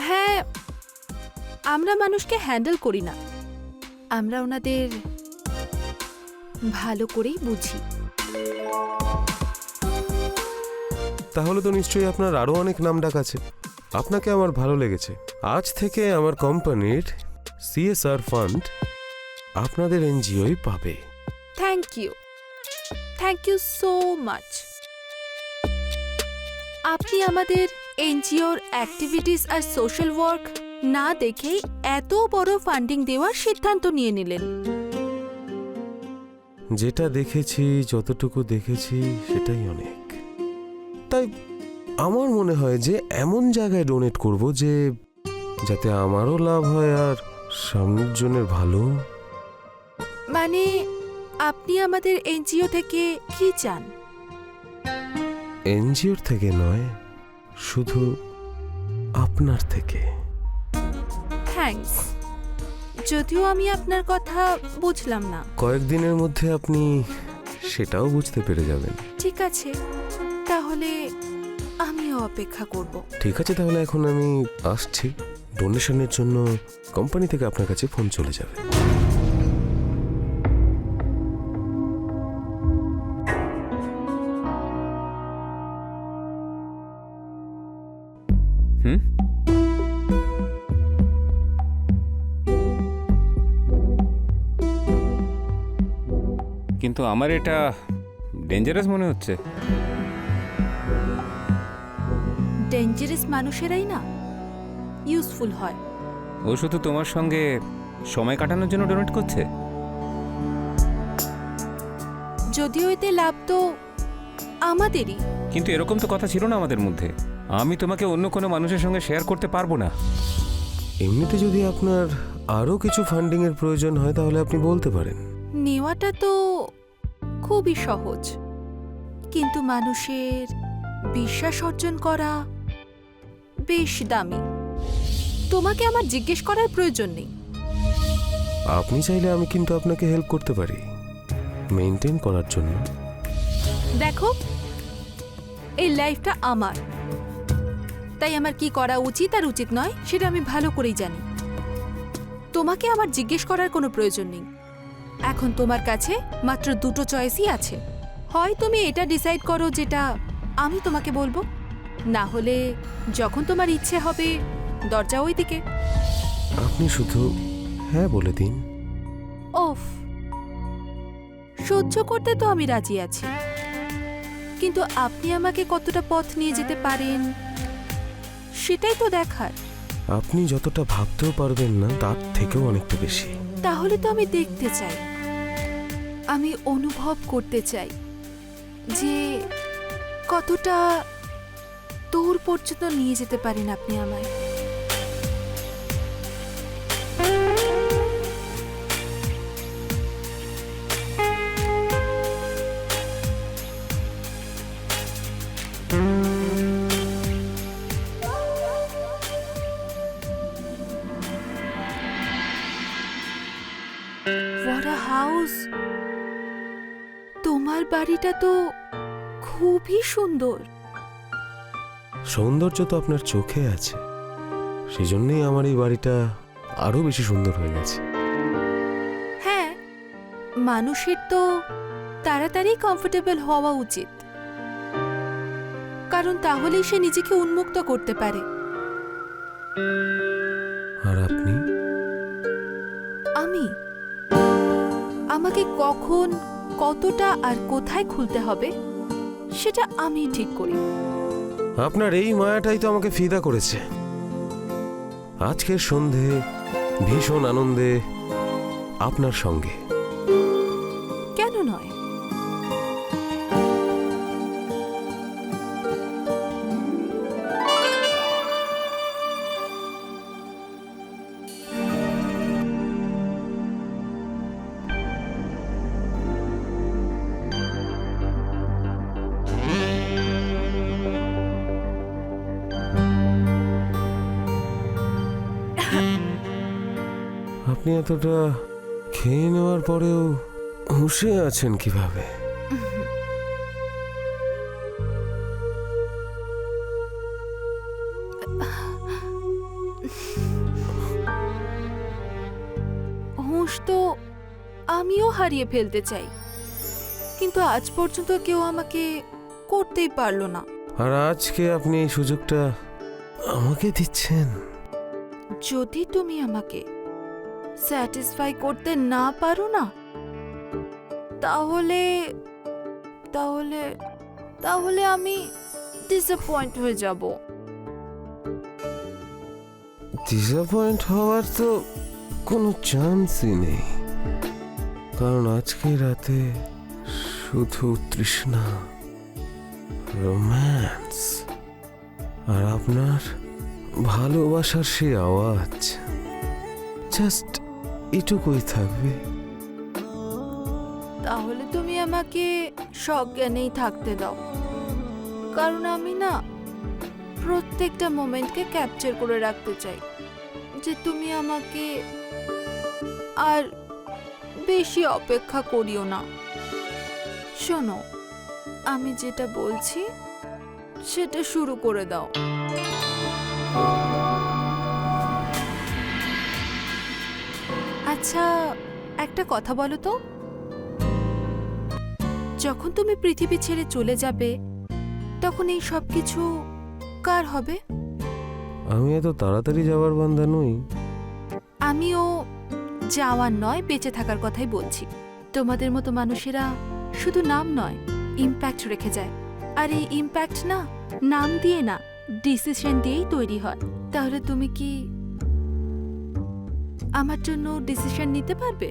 হ্যাঁ, আমরা মানুষকে হ্যান্ডেল করি না, আমরা ওনাদের ভালো করেই বুঝি। তাহলে তো নিশ্চয়ই আপনার আরো অনেক নামডাক আছে। আপনাকে আমার ভালো লেগেছে। আজ থেকে আমার কোম্পানির সিএসআর ফান্ড আপনাদের এনজিওই পাবে। Thank you so much. আপনি আমাদের এনজিওর অ্যাক্টিভিটিস আর সোশ্যাল ওয়ার্ক না দেখেই এত বড় ফান্ডিং দেওয়ার সিদ্ধান্ত নিয়ে নিলেন। যেটা দেখেছি, যতটুকু দেখেছি সেটাই অনেক। তাই আমার মনে হয় যে এমন জায়গায় ডোনেট করব যে যাতে আমারও লাভ হয় আর সামনের জনের ভালো। মানে আপনি আমাদের এনজিও থেকে কি চান? এনজিওর থেকে নয়, শুধু আপনার থেকে। থ্যাঙ্কস, যদিও আমি আপনার কথা বুঝলাম না। কয়েকদিনের মধ্যে আপনি সেটাও বুঝতে পেরে যাবেন। ঠিক আছে, তাহলে আমিও অপেক্ষা করব। ঠিক আছে, তাহলে এখন আমি আসছি। ডোনেশনের জন্য কোম্পানি থেকে আপনার কাছে ফোন চলে যাবে। কিন্তু আমার এটা ডেঞ্জারাস মনে হচ্ছে। ডেঞ্জারাস মানুষেরাই না ইউজফুল হয়। ও শুধু তোমার সঙ্গে সময় কাটানোর জন্য ডোনেট করছে। যদিও এতে লাভ তো আমাদেরই। কিন্তু এরকম তো কথা ছিল না আমাদের মধ্যে। আমি তোমাকে অন্য কোনো মানুষের সঙ্গে শেয়ার করতে পারবো না। এমনিতে যদি আপনার আরও কিছু ফান্ডিং এর প্রয়োজন হয় তাহলে আপনি বলতে পারেন। নেওয়াটা তো খুবই সহজ, কিন্তু মানুষের বিশ্বাস অর্জন করা বেশ দামি। তোমাকে আমার জিজ্ঞেস করার প্রয়োজন নেই। আপনি চাইলে আমি কিন্তু আপনাকে হেল্প করতে পারি মেইনটেইন করার জন্য। দেখো, এই লাইফটা আমার, তাই আমার কি করা উচিত আর উচিত নয় সেটা আমি ভালো করেই জানি। তোমাকে আমার জিজ্ঞেস করার কোনো প্রয়োজন নেই। এখন তোমার কাছে মাত্র দুটো চয়েসই আছে। হয় তুমি এটা ডিসাইড করো যেটা আমি তোমাকে বলবো, না হলে যখন তোমার ইচ্ছে হবে দরজা ওই দিকে। আপনি শুধু হ্যাঁ বলে দিন। ওফ, সহ্য করতে তো আমি রাজি আছি, কিন্তু আপনি আমাকে কতটা পথ নিয়ে যেতে পারেন সেটাই তো দেখার। আপনি যতটা ভাবতেও পারবেন না তার থেকেও অনেকটা বেশি। তাহলে তো আমি দেখতে চাই, আমি অনুভব করতে চাই যে কতটা দূর পর্যন্ত নিয়ে যেতে পারেন আপনি আমায়। What a house! তোমার বাড়িটা তো খুবই সুন্দর। সৌন্দর্য তো আপনার চোখে আছে, সেই জন্যই আমার এই বাড়িটা আরো বেশি সুন্দর হয়ে গেছে। হ্যাঁ, মানুষের তো তাড়াতাড়ি কমফোর্টেবল হওয়া উচিত, কারণ তাহলেই সে নিজেকে উন্মুক্ত করতে পারে। আর আপনি? আমি আমাকে কখন, কতটা আর কোথায় খুলতে হবে সেটা আমি ঠিক করি। আপনার এই মায়াটাই তো আমাকে ফিদা করেছে। আজকের সন্ধে ভীষণ আনন্দে আপনার সঙ্গে। কেন নয়? আপনি এতটা খেয়ে নেওয়ার পরেও হুঁশে আছেন কিভাবে? হুঁশ তো আমিও হারিয়ে ফেলতে চাই, কিন্তু আজ পর্যন্ত কেউ আমাকে করতেই পারলো না। আর আজকে আপনি এই সুযোগটা আমাকে দিচ্ছেন। যদি তুমি আমাকে স্যাটিসফাই করতে না পারো না, তাহলে তাহলে তাহলে আমি ডিসঅ্যাপয়েন্ট হয়ে যাব। ডিসঅ্যাপয়েন্ট হওয়ার তো কোনো চান্সই নেই, কারণ আজকে রাতে শুধু তৃষ্ণা, রোম্যান্স আর আপনার ভালোবাসার সেই আওয়াজ, জাস্ট এটুকুই থাকবে। তাহলে তুমি আমাকে সজ্ঞানেই থাকতে দাও, কারণ আমি না প্রত্যেকটা মোমেন্টকে ক্যাপচার করে রাখতে চাই। যে তুমি আমাকে আর বেশি অপেক্ষা করিও না। শোনো, আমি যেটা বলছি সেটা শুরু করে দাও। আচ্ছা, একটা কথা বলো তো, যখন তুমি পৃথিবী ছেড়ে চলে যাবে তখন এই সব কিছু কার হবে? আমি এত তাড়াতাড়ি যাওয়ার বান্দা নই। আমিও যাওয়ার নয়, বেঁচে থাকার কথাই বলছি। তোমাদের মতো মানুষেরা শুধু নাম নয়, ইম্প্যাক্ট রেখে যায়। আর এই ইম্প্যাক্ট না নাম দিয়ে না, ডিসিশন দিয়েই তৈরি হয়। তাহলে তুমি কি আমার জন্য ডিসিশন নিতে পারবে?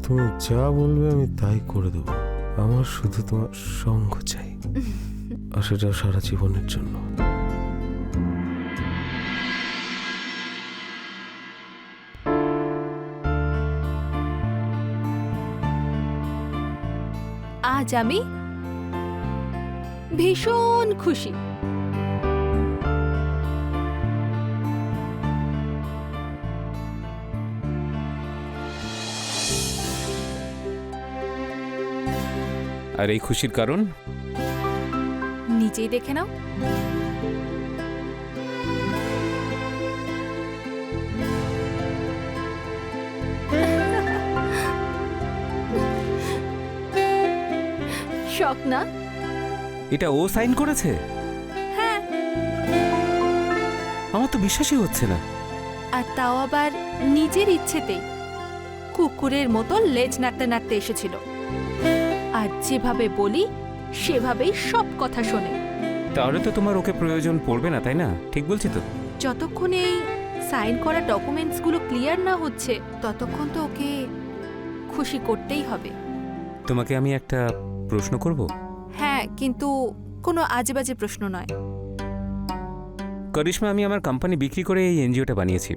তুমি যা বলবে আমি তাই করে দেবো। আমার শুধু তোমার সঙ্গ চাই, আর সেটা সারা জীবনের জন্য। আজ আমি ভীষণ খুশি। আর এই খুশির কারণ? নিজেই দেখে নাও। শখ না? এটা ও সাইন করেছে? হ্যাঁ। আমার তো বিশ্বাসই হচ্ছে না। আর তাও আবার নিজের ইচ্ছেতেই। কুকুরের মতো লেজ নাড়তে নাড়তে এসেছিল। আর যেভাবে বলি সেভাবেই সব কথা শোনে। তাহলে তো তোমার ওকে প্রয়োজন পড়বে না, তাই না? ঠিক বলছি তো? যতক্ষণ এই সাইন করা ডকুমেন্টসগুলো ক্লিয়ার না হচ্ছে ততক্ষণ তো ওকে খুশি করতেই হবে। তোমাকে আমি একটা প্রশ্ন করব? হ্যাঁ, কিন্তু কোনো আজেবাজে প্রশ্ন নয়। করিশ্মা, আমি আমার কোম্পানি বিক্রি করে এই এনজিওটা বানিয়েছি।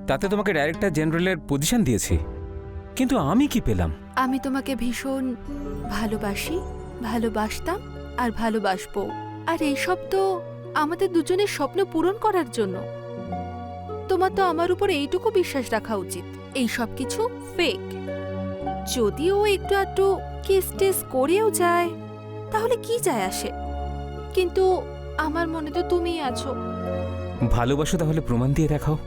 তাতে তোমাকে ডাইরেক্টর জেনারেলের পজিশন দিয়েছি, কিন্তু আমি কি পেলাম? আমি তোমাকে ভীষণ ভালোবাসি, ভালোবাসতাম আর ভালোবাসবো। আর এইসব তো আমাদের দুজনের স্বপ্ন পূরণ করার জন্য। তোমার তো আমার উপর এইটুকু বিশ্বাস রাখা উচিত, এই সব কিছু ফেক। যদিও একটু আধটু কেস টেস করেও যায় তাহলে কি যায় আসে, কিন্তু আমার মনে তো তুমিই আছো। ভালোবাসো, তাহলে প্রমাণ দিয়ে দেখাও।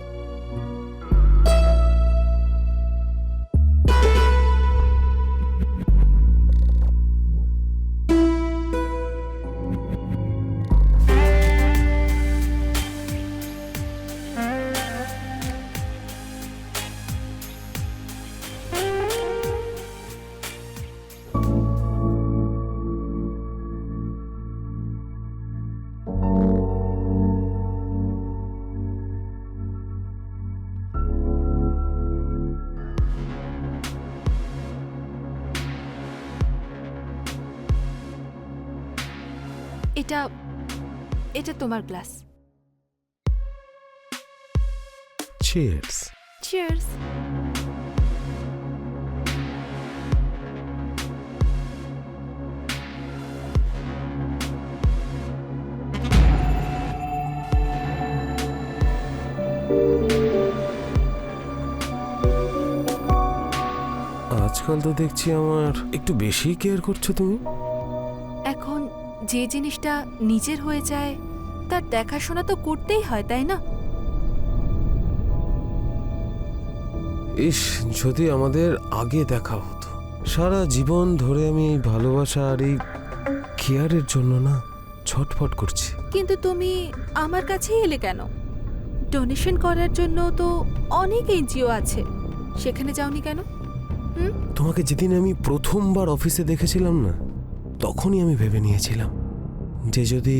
এটা এটা তোমার গ্লাস। চিয়ার্স। চিয়ার্স। আজকাল তো দেখছি আমার একটু বেশি কেয়ার করছো তুমি। এখন যে জিনিসটা নিজের হয়ে যায় তার দেখাশোনা তো করতেই হয়, তাই না? ইস, যদি আমাদের আগে দেখা হতো। সারা জীবন ধরে আমি এই ভালোবাসা আর এই কেয়ারের জন্য না ছটফট করছি। কিন্তু তুমি আমার কাছেই এলে কেন? ডোনেশন করার জন্য তো অনেক এনজিও আছে, সেখানে যাওনি কেন? তোমাকে যেদিন আমি প্রথমবার অফিসে দেখেছিলাম না, তখনই আমি ভেবে নিয়েছিলাম যে যদি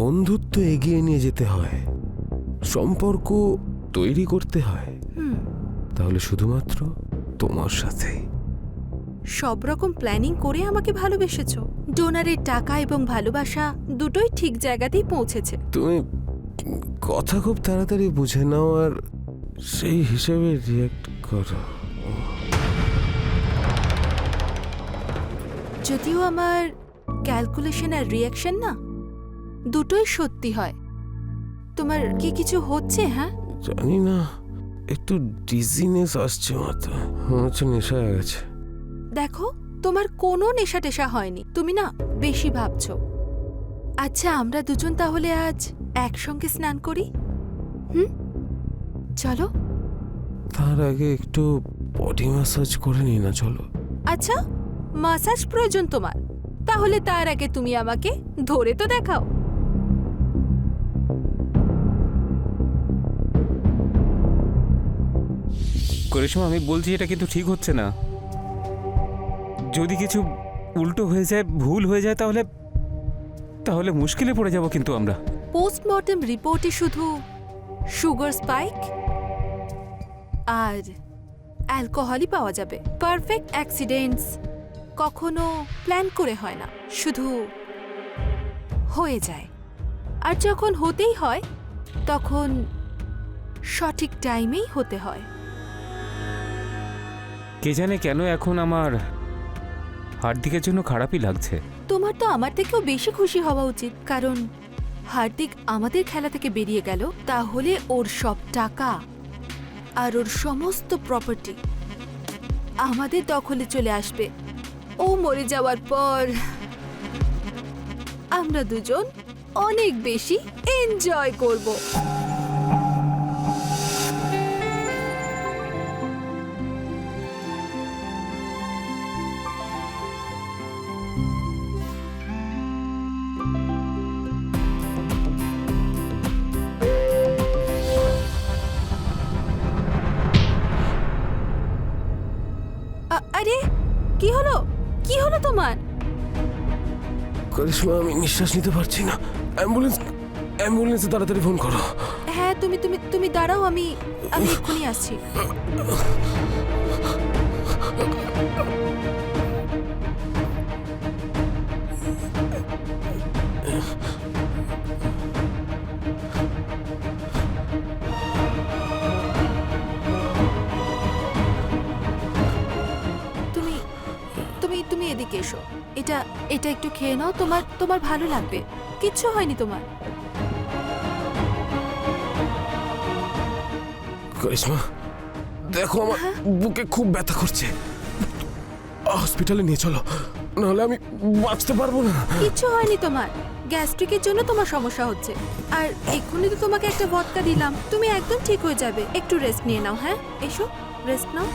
বন্ধুত্ব এগিয়ে নিয়ে যেতে হয়, সম্পর্ক তৈরি করতে হয়, তাহলে শুধুমাত্র তোমার সাথে। সব রকম প্ল্যানিং করে আমাকে ভালোবেসেছো। ডোনারের টাকা এবং ভালোবাসা দুটোই ঠিক জায়গাতেই পৌঁছেছে। তুমি কথা খুব তাড়াতাড়ি বুঝে নাও আর সেই হিসেবে রিয়েক্ট করো। যদিও আমার ক্যালকুলেশন আর রিয়াকশন না দুটোই সত্যি হয়। তোমার কি কিছু হচ্ছে? হ্যাঁ, জানি না, একটু ডিজিনেস আসছে, মাথা মনে হচ্ছে নেশা হয়ে গেছে। দেখো, তোমার কোনো নেশা টেশা হয়নি, তুমি না বেশি ভাবছো। আচ্ছা, আমরা দুজন তাহলে আজ একসঙ্গে স্নান করি? চলো। তার আগে একটু বডি ম্যাসাজ করে নি না? চলো। আচ্ছা, মাসাজ প্রয়োজন তোমার? তাহলে তার আগে তুমি আমাকে ধরে তো দেখাও। করিশ্মা, আমি বলছি এটা কিন্তু ঠিক হচ্ছে না। যদি কিছু উল্টো হয়ে যায়, ভুল হয়ে যায়, তাহলে তাহলে মুশকিলে পড়ে যাব কিন্তু আমরা। পোস্টমর্টেম রিপোর্টে শুধু সুগার স্পাইক আর অ্যালকোহলই পাওয়া যাবে। পারফেক্ট অ্যাক্সিডেন্টস কখনো প্ল্যান করে হয় না, শুধু হয়ে যায়। আর যখন হতেই হয় তখন সঠিক টাইমেই হতে হয়। কে জানে কেন এখন আমার হার্দিকের জন্য খারাপই লাগছে। তোমার তো আমার থেকেও বেশি খুশি হওয়া উচিত, কারণ হার্দিক আমাদের খেলা থেকে বেরিয়ে গেল, তাহলে ওর সব টাকা আর ওর সমস্ত প্রপার্টি আমাদের দখলে চলে আসবে। ও মরে যাওয়ার পর আমরা দুজন অনেক বেশি এনজয় করব। আরে, কি হলো? কি হলো তোমার? করিশ্মা, আমি নিঃশ্বাস নিতে পারছি না। অ্যাম্বুলেন্সে তাড়াতাড়ি ফোন করো। হ্যাঁ, তুমি তুমি তুমি দাঁড়াও, আমি এক্ষুনি আসছি। তুমি তুমি তুমি এদিকে এসো। এটা এটা একটু খেয়ে নাও, তোমার তোমার ভালো লাগবে। কিচ্ছু হয়নি তোমার। করিশ্মা, দেখো আমার বুকে খুব ব্যথা করছে, হসপিটালে নিয়ে চলো, নাহলে আমি বাঁচতে পারবো না। কিচ্ছু হয়নি তোমার। গ্যাস্ট্রিকের জন্য তোমার সমস্যা হচ্ছে। আর এক্ষুনি তো তোমাকে একটা ভদকা দিলাম, তুমি একদম ঠিক হয়ে যাবে। একটু রেস্ট নিয়ে নাও। হ্যাঁ, এসো, rest now.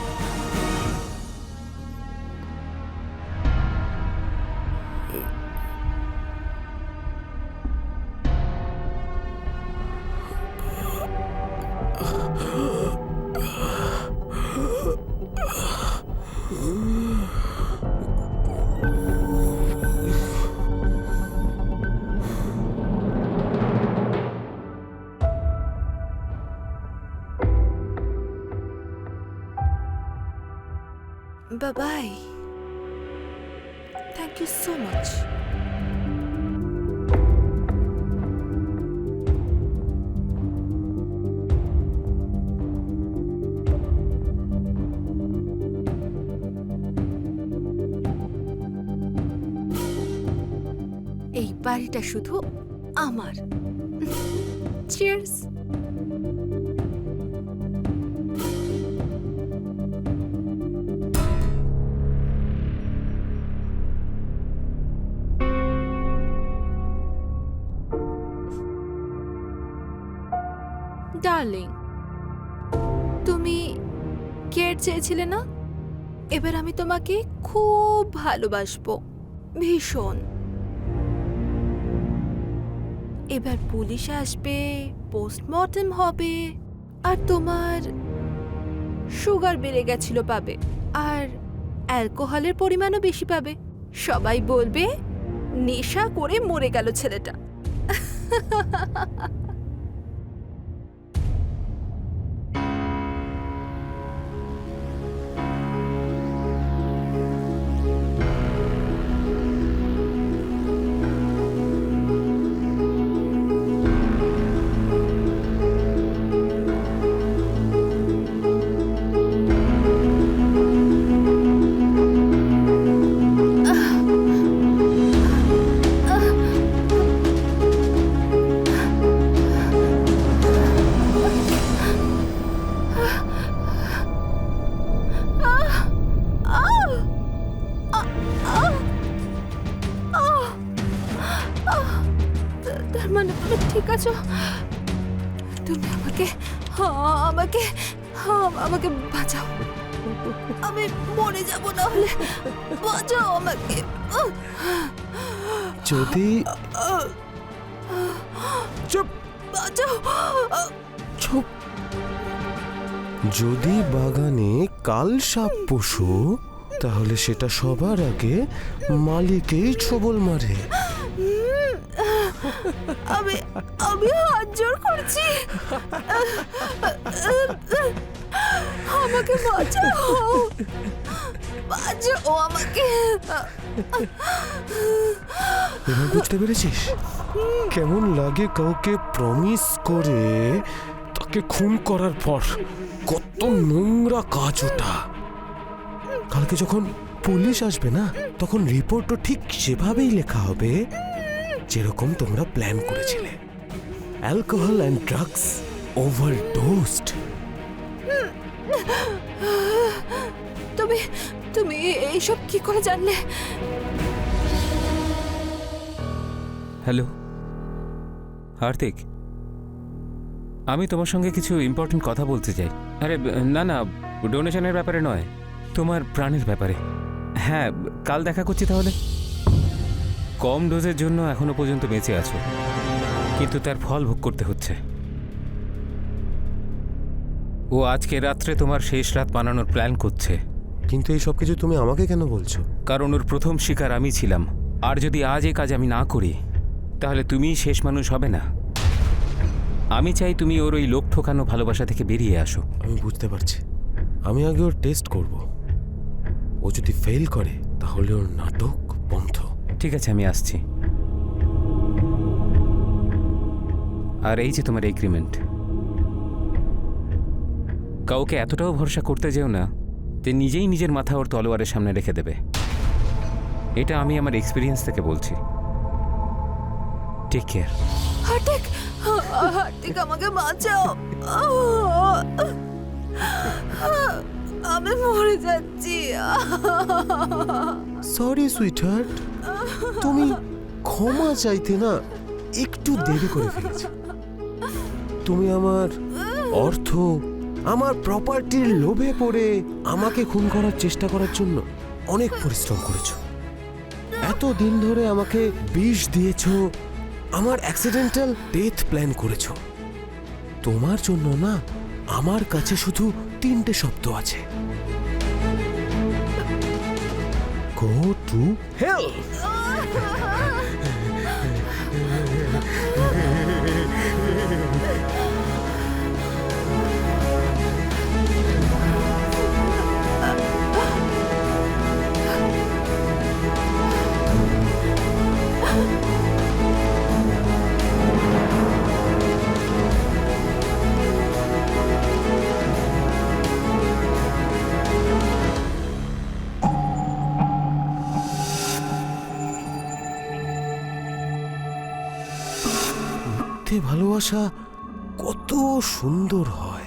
Bye-bye. Thank you so much. এই বাড়িটা শুধু আমার। চিয়ার্স। ডার্লিং, তুমি কেয়ার চেয়েছিলে না? এবার আমি তোমাকে খুব ভালোবাসবো, ভীষণ। এবার পুলিশ আসবে, পোস্টমর্টেম হবে, আর তোমার সুগার বেড়ে গেছিল পাবে, আর অ্যালকোহলের পরিমাণও বেশি পাবে। সবাই বলবে নেশা করে মরে গেল ছেলেটা। তার মানে তুমি ঠিক আছো? তুমি আমাকে আমাকে আমাকে বাঁচাও, আমি মরে যাব, না হলে বাঁচাও আমাকে। যদি চুপ বাঁচাও। চুপ, যদি বাগানে কাল সাপ পশু, তাহলে সেটা সবার আগে মালিকেই ছবল মারে। আমি আমি হাত জোড় করছি, আমাকে বাঁচাও, বাঁচাও আমাকে। এবার বুঝতে পেরেছিস কেমন লাগে কাউকে প্রমিস করে তাকে খুন করার পর কত নোংরা কাজ ওটা। কালকে যখন পুলিশ আসবে না, তখন রিপোর্টও ঠিক সেভাবেই লেখা হবে যেরকম তোমরা প্ল্যান করেছিলে। Alcohol and drugs overdosed. তুমি তুমি এইসব কি করে জানলে? হ্যালো হার্দিক, আমি তোমার সঙ্গে কিছু ইম্পর্টেন্ট কথা বলতে চাই। আরে না না, ডোনেশনের ব্যাপারে নয়, তোমার প্রাণের ব্যাপারে। হ্যাঁ, কাল দেখা করছি তাহলে। কম ডোজের জন্য এখনো পর্যন্ত বেঁচে আছো, কিন্তু তার ফল ভোগ করতে হচ্ছে। ও আজকে রাত্রে তোমার শেষ রাত বানানোর প্ল্যান করছে। কিন্তু এই সব কিছু তুমি আমাকে কেন বলছো? কারণ ওর প্রথম শিকার আমি ছিলাম, আর যদি আজ এই কাজ আমি না করি তাহলে তুমিই শেষ মানুষ হবে না। আমি চাই তুমি ওর ওই লোক ঠকানো ভালোবাসা থেকে বেরিয়ে আসো। আমি বুঝতে পারছি, আমি আগে ওর টেস্ট করব। ও যদি ফেল করে তাহলে ওর নাটক বন্ধ। ঠিক আছে, আমি আসছি। আর এই যে তোমার এগ্রিমেন্ট, কাউকে এতটাও ভরসা করতে যেও না যে নিজেই নিজের মাথা ওর তলোয়ারের সামনে রেখে দেবে। এটা আমি আমার এক্সপিরিয়েন্স থেকে বলছি। Take care. হার্দিক, হার্দিক আমাকে বাঁচাও, আমি মরে যাচ্ছি। সরি সুইটহার্ট, তুমি ক্ষমা চাইতে না একটু দেরি করে ফেলেছি। তুমি আমার অর্থ, আমার প্রপার্টির লোভে পড়ে আমাকে খুন করার চেষ্টা করার জন্য অনেক পরিশ্রম করেছো। এত দিন ধরে আমাকে বিষ দিয়েছো, আমার অ্যাক্সিডেন্টাল ডেথ প্ল্যান করেছো। তোমার জন্য না আমার কাছে শুধু 3টে শব্দ আছে: গো টু হেল। ভালোবাসা কত সুন্দর হয়।